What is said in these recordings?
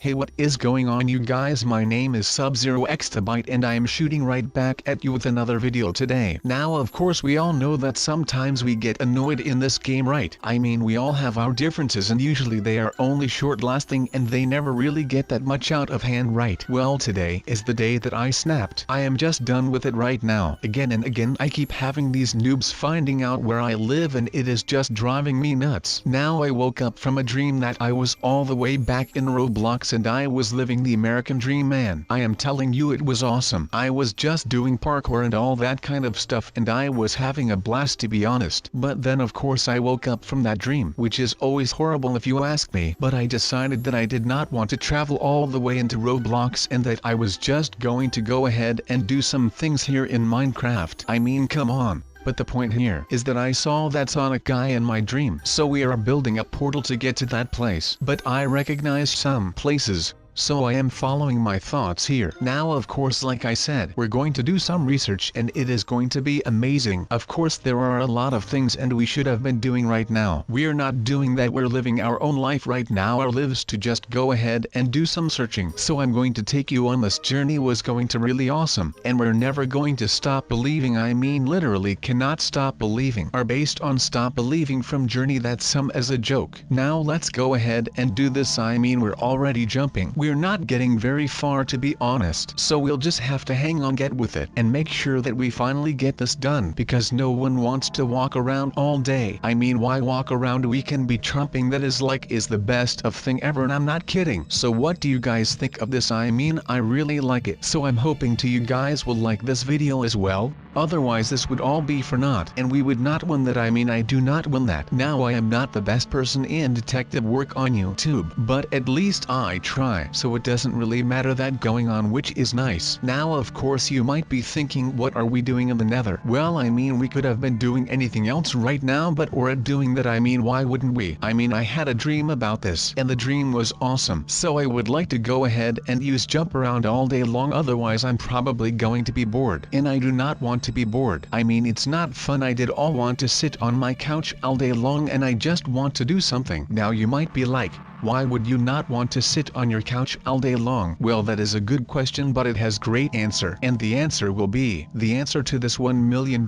Hey, what is going on, you guys? My name is Sub-Zero Exabyte and I am shooting right back at you with another video today. Now of course we all know that sometimes we get annoyed in this game, right? I mean, we all have our differences and usually they are only short lasting and they never really get that much out of hand, right? Well, today is the day that I snapped. I am just done with it right now. Again and again I keep having these noobs finding out where I live and it is just driving me nuts. Now I woke up from a dream that I was all the way back in Roblox and I was living the American dream, man. I am telling you, it was awesome. I was just doing parkour and all that kind of stuff and I was having a blast, to be honest. But then of course I woke up from that dream, which is always horrible if you ask me. But I decided that I did not want to travel all the way into Roblox and that I was just going to go ahead and do some things here in Minecraft. I mean, come on. But the point here is that I saw that Sonic guy in my dream. So we are building a portal to get to that place. But I recognize some places. So I am following my thoughts here. Now of course, like I said, we're going to do some research and it is going to be amazing. Of course there are a lot of things and we should have been doing right now. We're not doing that, we're living our own life right now. Our lives to just go ahead and do some searching. So I'm going to take you on this journey. Was going to really awesome. And we're never going to stop believing. I mean literally cannot stop believing. Are based on stop believing from journey, that's some as a joke. Now let's go ahead and do this. I mean, we're already jumping. We're not getting very far, to be honest, so we'll just have to hang on, get with it, and make sure that we finally get this done, because no one wants to walk around all day. I mean, why walk around? We can be trumping. That is the best of thing ever, and I'm not kidding. So what do you guys think of this? I mean, I really like it, so I'm hoping to you guys will like this video as well. Otherwise this would all be for naught, and we would not win that. I mean, I do not win that. Now I am not the best person in detective work on YouTube, but at least I try, so it doesn't really matter that going on, which is nice. Now of course you might be thinking, what are we doing in the nether? Well, I mean, we could have been doing anything else right now, but we're doing that. I mean, why wouldn't we? I mean, I had a dream about this and the dream was awesome, so I would like to go ahead and use jump around all day long. Otherwise I'm probably going to be bored, and I do not want to be bored. I mean, it's not fun. I did all want to sit on my couch all day long and I just want to do something. Now you might be like, why would you not want to sit on your couch all day long? Well, that is a good question, but it has great answer. And the answer will be, the answer to this $1 million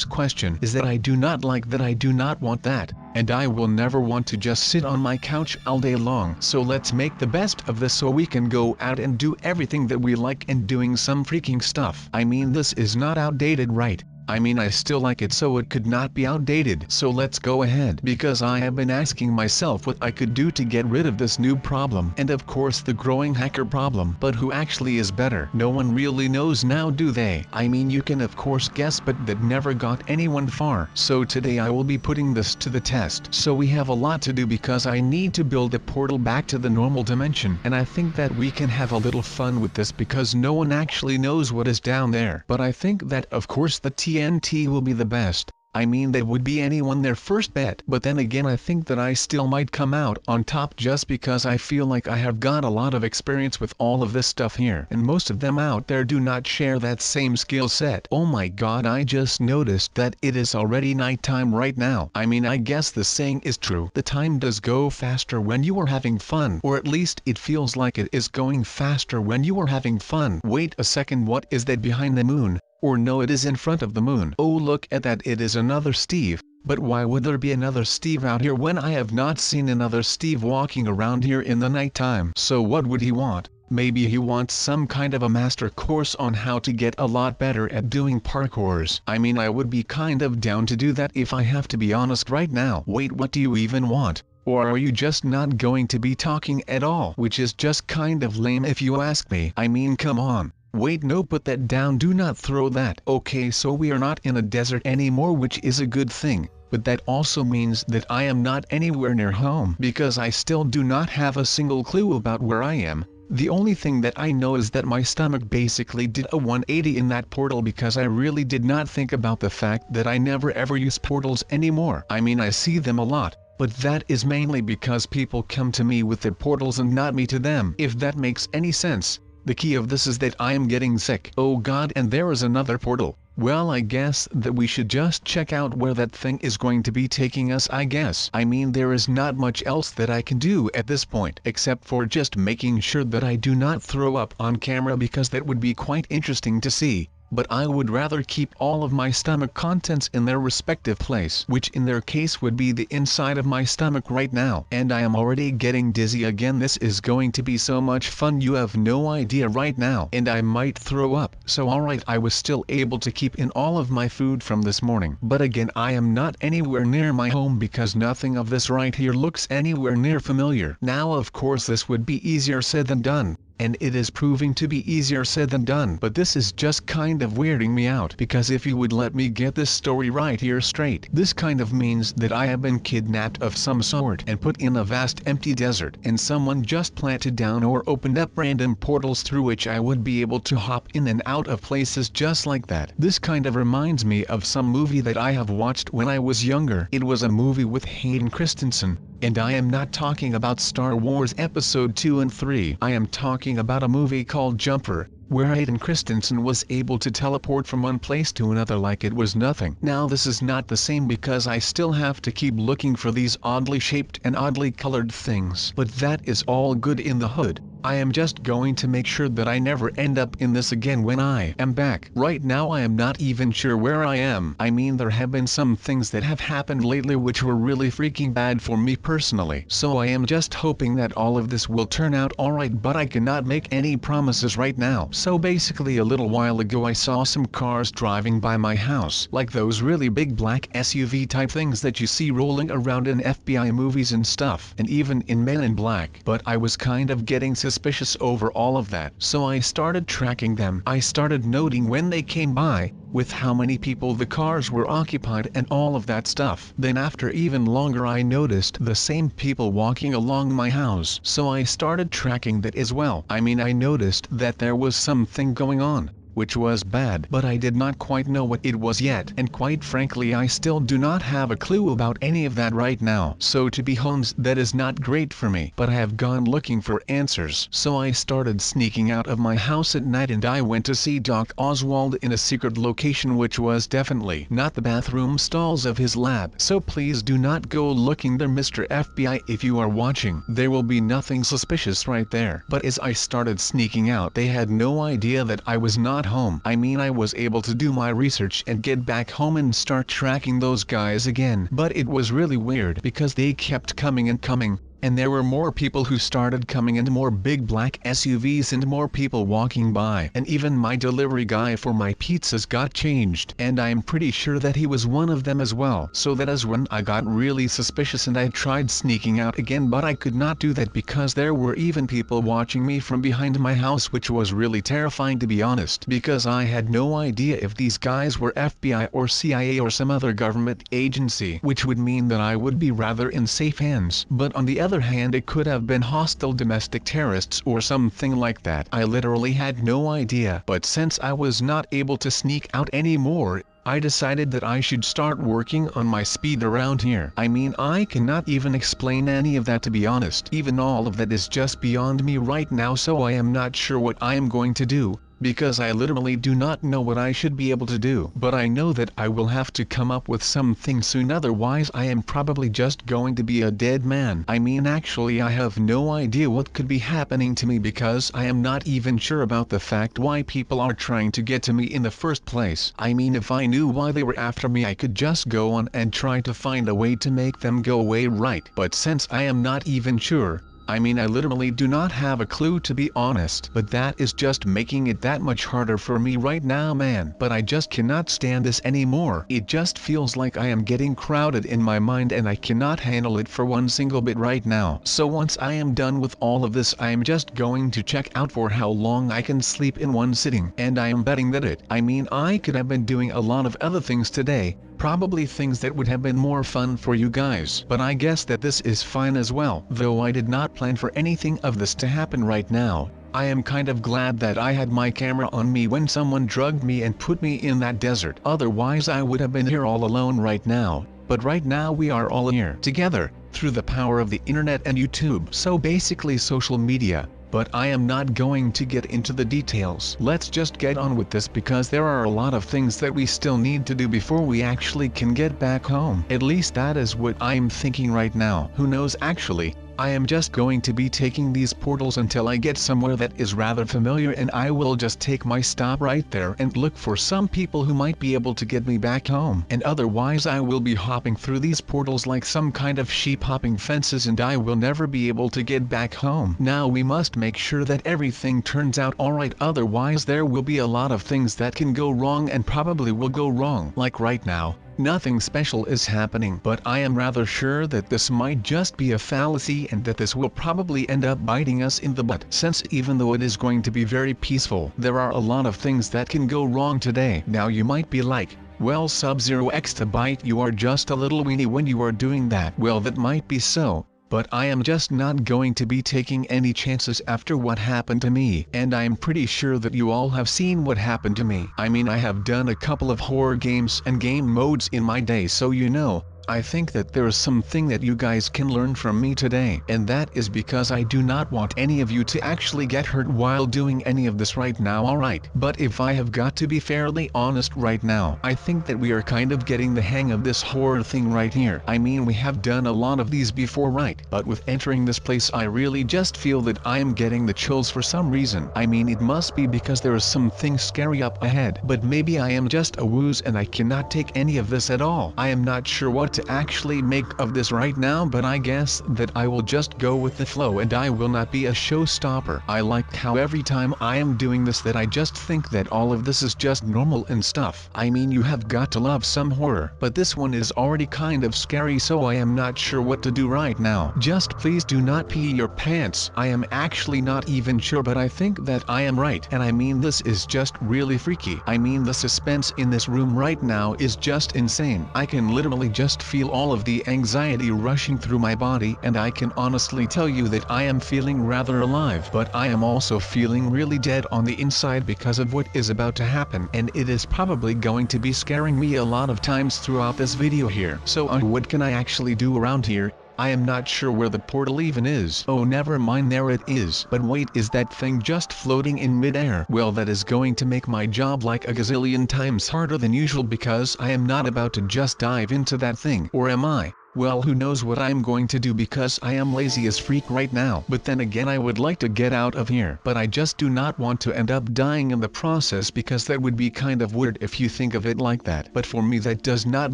question is that I do not like that. I do not want that. And I will never want to just sit on my couch all day long. So let's make the best of this so we can go out and do everything that we like and doing some freaking stuff. I mean, this is not outdated, right? I mean, I still like it, so it could not be outdated. So let's go ahead, because I have been asking myself what I could do to get rid of this noob problem, and of course the growing hacker problem. But who actually is better? No one really knows now, do they? I mean, you can of course guess, but that never got anyone far. So today I will be putting this to the test. So we have a lot to do, because I need to build a portal back to the normal dimension, and I think that we can have a little fun with this because no one actually knows what is down there. But I think that of course the TNT will be the best. I mean, that would be anyone their first bet. But then again, I think that I still might come out on top, just because I feel like I have got a lot of experience with all of this stuff here, and most of them out there do not share that same skill set. Oh my god, I just noticed that it is already nighttime right now. I mean, I guess the saying is true. The time does go faster when you are having fun, or at least it feels like it is going faster when you are having fun. Wait a second, what is that behind the moon? Or no, it is in front of the moon. Oh, look at that, it is another Steve. But why would there be another Steve out here when I have not seen another Steve walking around here in the nighttime? So what would he want? Maybe he wants some kind of a master course on how to get a lot better at doing parkours. I mean, I would be kind of down to do that if I have to be honest right now. Wait, what do you even want? Or are you just not going to be talking at all? Which is just kind of lame if you ask me. I mean, come on. Wait, no, put that down, do not throw that. Okay, so we are not in a desert anymore, which is a good thing, but that also means that I am not anywhere near home, because I still do not have a single clue about where I am. The only thing that I know is that my stomach basically did a 180 in that portal, because I really did not think about the fact that I never ever use portals anymore. I mean, I see them a lot, but that is mainly because people come to me with their portals and not me to them, if that makes any sense. The key of this is that I am getting sick. Oh god, and there is another portal. Well, I guess that we should just check out where that thing is going to be taking us, I guess. I mean, there is not much else that I can do at this point except for just making sure that I do not throw up on camera, because that would be quite interesting to see. But I would rather keep all of my stomach contents in their respective place, which in their case would be the inside of my stomach right now. And I am already getting dizzy again. This is going to be so much fun, you have no idea right now. And I might throw up. So alright, I was still able to keep in all of my food from this morning. But again, I am not anywhere near my home because nothing of this right here looks anywhere near familiar. Now of course this would be easier said than done. And it is proving to be easier said than done. But this is just kind of weirding me out, because if you would let me get this story right here straight, this kind of means that I have been kidnapped of some sort and put in a vast empty desert, and someone just planted down or opened up random portals through which I would be able to hop in and out of places just like that. This kind of reminds me of some movie that I have watched when I was younger. It was a movie with Hayden Christensen. And I am not talking about Star Wars Episode 2 and 3. I am talking about a movie called Jumper, where Hayden Christensen was able to teleport from one place to another like it was nothing. Now this is not the same because I still have to keep looking for these oddly shaped and oddly colored things. But that is all good in the hood. I am just going to make sure that I never end up in this again when I am back. Right now I am not even sure where I am. I mean, there have been some things that have happened lately which were really freaking bad for me personally. So I am just hoping that all of this will turn out alright, but I cannot make any promises right now. So basically, a little while ago I saw some cars driving by my house, like those really big black SUV type things that you see rolling around in FBI movies and stuff, and even in Men in Black. But I was kind of getting suspicious over all of that, so I started tracking them. I started noting when they came by, with how many people the cars were occupied and all of that stuff. Then after even longer I noticed the same people walking along my house, so I started tracking that as well. I mean, I noticed that there was something going on, which was bad, but I did not quite know what it was yet, and quite frankly I still do not have a clue about any of that right now. So to be honest, that is not great for me, but I have gone looking for answers. So I started sneaking out of my house at night, and I went to see Doc Oswald in a secret location, which was definitely not the bathroom stalls of his lab. So please do not go looking there, Mr. FBI, if you are watching. There will be nothing suspicious right there. But as I started sneaking out, they had no idea that I was not home. I mean, I was able to do my research and get back home and start tracking those guys again. But it was really weird because they kept coming and coming. And there were more people who started coming, and more big black SUVs, and more people walking by. And even my delivery guy for my pizzas got changed. And I'm pretty sure that he was one of them as well. So that is when I got really suspicious, and I tried sneaking out again, but I could not do that because there were even people watching me from behind my house, which was really terrifying, to be honest, because I had no idea if these guys were FBI or CIA or some other government agency, which would mean that I would be rather in safe hands. But on the other hand, it could have been hostile domestic terrorists or something like that. I literally had no idea. But since I was not able to sneak out anymore, I decided that I should start working on my speed around here. I mean, I cannot even explain any of that, to be honest. Even all of that is just beyond me right now, so I am not sure what I am going to do, because I literally do not know what I should be able to do. But I know that I will have to come up with something soon, otherwise I am probably just going to be a dead man. I mean, actually I have no idea what could be happening to me, because I am not even sure about the fact why people are trying to get to me in the first place. I mean, if I knew why they were after me, I could just go on and try to find a way to make them go away, right? But since I am not even sure, I mean, I literally do not have a clue, to be honest. But that is just making it that much harder for me right now, man. But I just cannot stand this anymore. It just feels like I am getting crowded in my mind, and I cannot handle it for one single bit right now. So once I am done with all of this, I am just going to check out for how long I can sleep in one sitting. And I am betting that I could have been doing a lot of other things today, probably things that would have been more fun for you guys. But I guess that this is fine as well. Though I did not plan for anything of this to happen right now, I am kind of glad that I had my camera on me when someone drugged me and put me in that desert. Otherwise I would have been here all alone right now. But right now we are all here together, through the power of the internet and YouTube. So basically social media, but I am not going to get into the details. Let's just get on with this because there are a lot of things that we still need to do before we actually can get back home. At least that is what I'm thinking right now. Who knows actually? I am just going to be taking these portals until I get somewhere that is rather familiar, and I will just take my stop right there and look for some people who might be able to get me back home. And otherwise I will be hopping through these portals like some kind of sheep hopping fences, and I will never be able to get back home. Now we must make sure that everything turns out alright, otherwise there will be a lot of things that can go wrong and probably will go wrong. Like right now, nothing special is happening, but I am rather sure that this might just be a fallacy and that this will probably end up biting us in the butt, since even though it is going to be very peaceful, there are a lot of things that can go wrong today. Now you might be like, well, Sub-Zero Exabyte, you are just a little weenie when you are doing that. Well, that might be so, but I am just not going to be taking any chances after what happened to me. And I am pretty sure that you all have seen what happened to me. I mean, I have done a couple of horror games and game modes in my day, so you know, I think that there is something that you guys can learn from me today, and that is because I do not want any of you to actually get hurt while doing any of this right now, alright? But if I have got to be fairly honest right now, I think that we are kind of getting the hang of this horror thing right here. I mean, we have done a lot of these before, right? But with entering this place I really just feel that I am getting the chills for some reason. I mean, it must be because there is something scary up ahead, but maybe I am just a wooz and I cannot take any of this at all. I am not sure what to actually make of this right now, but I guess that I will just go with the flow and I will not be a showstopper. I like how every time I am doing this that I just think that all of this is just normal and stuff. I mean, you have got to love some horror, but this one is already kind of scary, so I am not sure what to do right now. Just please do not pee your pants. I am actually not even sure, but I think that I am right, and I mean, this is just really freaky. I mean, the suspense in this room right now is just insane. I can literally just feel all of the anxiety rushing through my body, and I can honestly tell you that I am feeling rather alive, but I am also feeling really dead on the inside because of what is about to happen, and it is probably going to be scaring me a lot of times throughout this video here. So what can I actually do around here? I am not sure where the portal even is. Oh, never mind, there it is. But wait, is that thing just floating in midair? Well, that is going to make my job like a gazillion times harder than usual, because I am not about to just dive into that thing. Or am I? Well, who knows what I'm going to do, because I am lazy as freak right now. But then again, I would like to get out of here. But I just do not want to end up dying in the process, because that would be kind of weird if you think of it like that. But for me that does not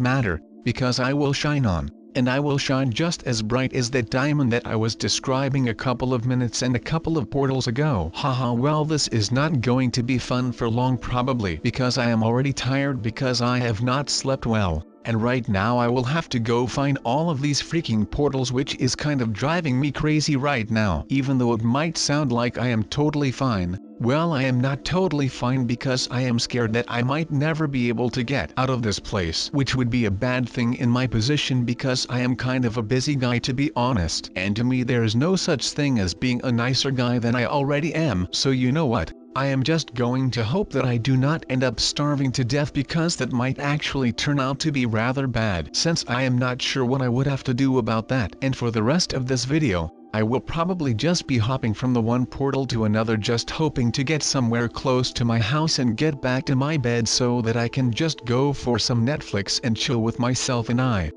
matter, because I will shine on. And I will shine just as bright as that diamond that I was describing a couple of minutes and a couple of portals ago. Haha, well, this is not going to be fun for long probably, because I am already tired because I have not slept well. And right now I will have to go find all of these freaking portals, which is kind of driving me crazy right now. Even though it might sound like I am totally fine, well, I am not totally fine, because I am scared that I might never be able to get out of this place, which would be a bad thing in my position, because I am kind of a busy guy, to be honest. And to me there is no such thing as being a nicer guy than I already am. So you know what? I am just going to hope that I do not end up starving to death, because that might actually turn out to be rather bad, since I am not sure what I would have to do about that. And for the rest of this video, I will probably just be hopping from the one portal to another, just hoping to get somewhere close to my house and get back to my bed so that I can just go for some Netflix and chill with myself and I.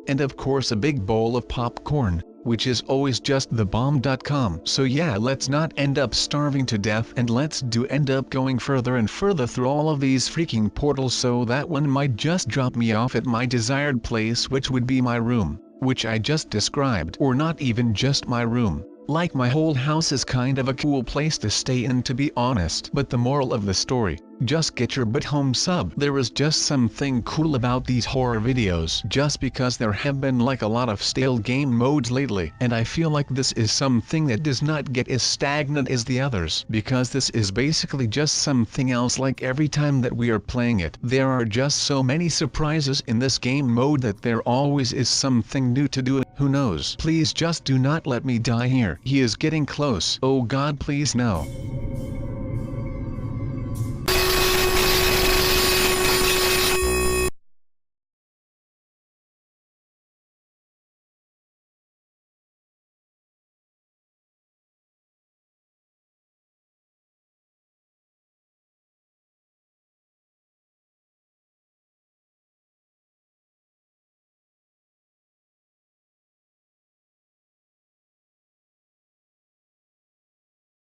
And of course a big bowl of popcorn, which is always just the bomb.com. So yeah, let's not end up starving to death, and let's end up going further and further through all of these freaking portals, so that one might just drop me off at my desired place, which would be my room, which I just described. Or not even just my room, like my whole house is kind of a cool place to stay in, to be honest. But the moral of the story, just get your butt home, sub. There is just something cool about these horror videos, just because there have been like a lot of stale game modes lately, and I feel like this is something that does not get as stagnant as the others, because this is basically just something else. Like every time that we are playing it, there are just so many surprises in this game mode that there always is something new to do. Who knows? Please just do not let me die here. He is getting close. Oh God, please no.